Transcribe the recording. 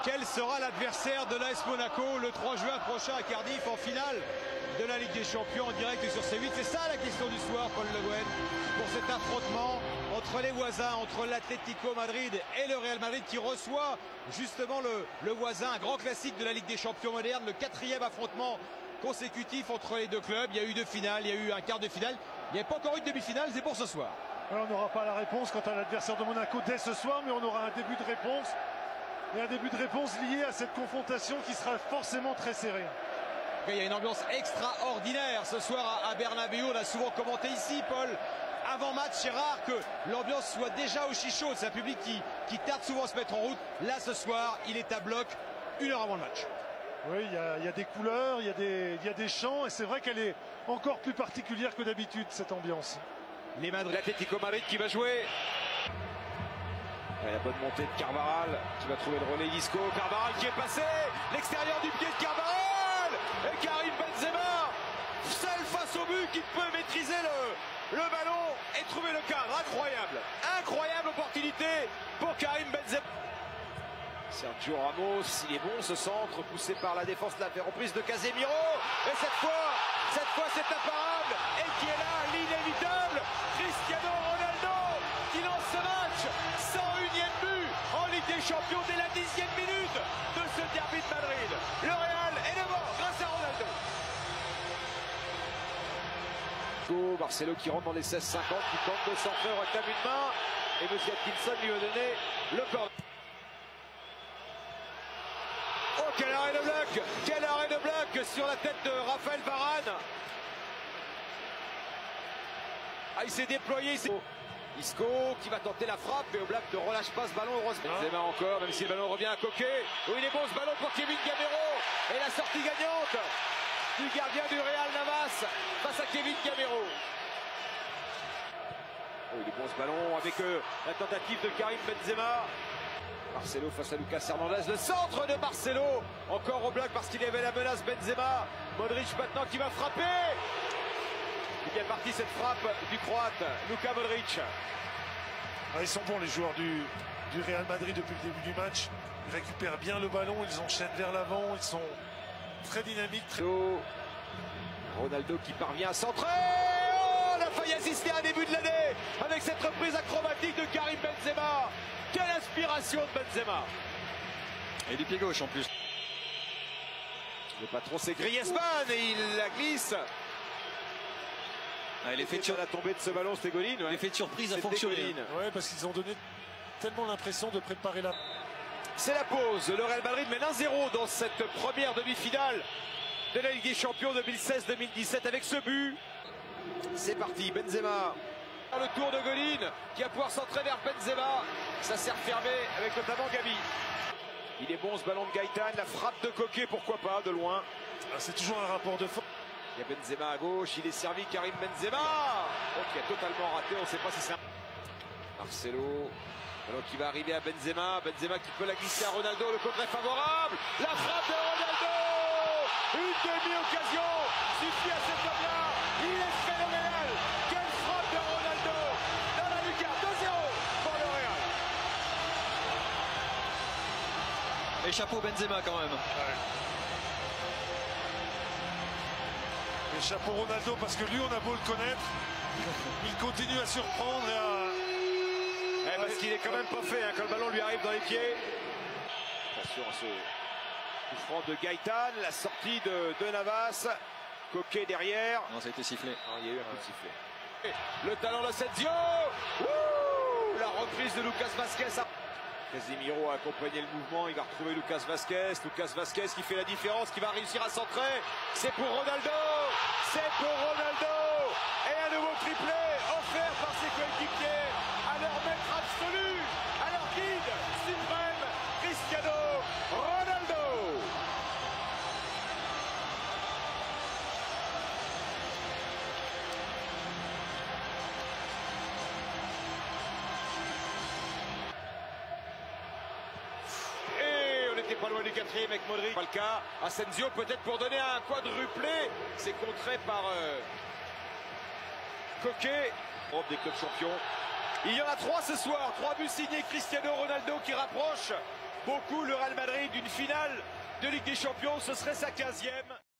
Quel sera l'adversaire de l'AS Monaco le 3 juin prochain à Cardiff en finale de la Ligue des Champions en direct sur C8? C'est ça la question du soir, Paul Le Guen, pour cet affrontement entre les voisins, entre l'Atlético Madrid et le Real Madrid qui reçoit justement le voisin, un grand classique de la Ligue des Champions moderne, le 4e affrontement consécutif entre les deux clubs. Il y a eu 2 finales, il y a eu un quart de finale, il n'y a pas encore eu de demi-finale, c'est pour ce soir. Alors, on n'aura pas la réponse quant à l'adversaire de Monaco dès ce soir, mais on aura un début de réponse. Et un début de réponse lié à cette confrontation qui sera forcément très serrée. Il y a une ambiance extraordinaire ce soir à Bernabéu. On a souvent commenté ici, Paul. Avant match, c'est rare que l'ambiance soit déjà au chichot. C'est un public qui tarde souvent à se mettre en route. Là, ce soir, il est à bloc 1 heure avant le match. Oui, il y a des couleurs, il y a des chants. Et c'est vrai qu'elle est encore plus particulière que d'habitude, cette ambiance. Les Madrid. L'Atlético Madrid qui va jouer. La bonne montée de Carvajal qui va trouver le relais Isco. Carvajal qui est passé. L'extérieur du pied de Carvajal. Et Karim Benzema, seul face au but, qui peut maîtriser le ballon et trouver le cadre. Incroyable. Incroyable opportunité pour Karim Benzema. Sergio Ramos, il est bon ce centre poussé par la défense de la reprise de Casemiro. Et cette fois c'est imparable. Et qui est là, l'inévitable Cristiano Ronaldo qui lance ce match. 101e but en Ligue des Champions dès la 10e minute de ce derby de Madrid. Le Real est devant grâce à Ronaldo. Marcelo qui rentre dans les 16-50, qui tente de centrer, réclame une main. Et M. Atkinson lui a donné le corps. Oh, quel arrêt de bloc! Quel arrêt de bloc sur la tête de Raphaël Varane! Ah, il s'est déployé. Isco qui va tenter la frappe et Oblak ne relâche pas ce ballon, heureusement. Benzema encore, même si le ballon revient à Coquet. Oh, il est bon ce ballon pour Kevin Gamero. Et la sortie gagnante du gardien du Real Navas face à Kevin Gamero. Oh, il est bon ce ballon avec la tentative de Karim Benzema. Marcelo face à Lucas Hernandez, le centre de Marcelo, encore au bloc parce qu'il y avait la menace Benzema. Modric maintenant qui va frapper. Il est bien parti cette frappe du Croate, Luka Modric. Ah, ils sont bons les joueurs du Real Madrid depuis le début du match. Ils récupèrent bien le ballon, ils enchaînent vers l'avant, ils sont très dynamiques. Ronaldo qui parvient à centrer. Oh, on a failli assister à un début de l'année avec cette reprise acrobatique de Karim Benzema. Quelle inspiration de Benzema. Et du pied gauche en plus. Le patron c'est Griezmann et il la glisse. Ah, l'effet de la tombée de ce ballon, c'était Golin. Ouais. L'effet de surprise a fonctionné. Oui, parce qu'ils ont donné tellement l'impression de préparer la... C'est la pause. Le Real Madrid mène 1-0 dans cette première demi-finale de la Ligue des Champions 2016-2017 avec ce but. C'est parti, Benzema. Le tour de Golin qui va pouvoir centrer vers Benzema. Ça sert fermé avec notamment Gavi. Il est bon ce ballon de Gaëtan, la frappe de Coquet, pourquoi pas, de loin. Ah, c'est toujours un rapport de force. Il y a Benzema à gauche, il est servi Karim Benzema. Oh, qui a totalement raté, on ne sait pas si c'est un... Marcelo, alors qui va arriver à Benzema. Benzema qui peut la glisser à Ronaldo, le contre est favorable. La frappe de Ronaldo. Une demi-occasion suffit à cet homme-là. Il est phénoménal. Quelle frappe de Ronaldo dans la lucarne. 2-0 pour le Real. Et chapeau Benzema quand même. Ouais. Et chapeau Ronaldo parce que lui on a beau le connaître, il continue à surprendre et à... Parce qu'il est quand même pas fait hein, quand le ballon lui arrive dans les pieds. Attention à ce coup franc de Gaëtan, la sortie de Navas. Coquet derrière. Non, ça a été sifflé. Non, il y a eu un coup de sifflet. Le talent d'Asensio. La reprise de Lucas Vazquez. Casemiro a accompagné le mouvement, il va retrouver Lucas Vazquez. Lucas Vazquez qui fait la différence, qui va réussir à centrer. C'est pour Ronaldo. C'est pour Ronaldo. Et un nouveau triplé offert par ses coéquipiers à leur maître absolu, à leur guide suprême, Cristiano Ronaldo. Pas loin du 4e avec Modric. Pas le cas. Asensio peut-être pour donner un quadruplé. C'est contré par Coquet. Europe des clubs champions. Il y en a 3 ce soir. 3 buts signés Cristiano Ronaldo qui rapproche beaucoup le Real Madrid. Une finale de Ligue des Champions, ce serait sa 15e.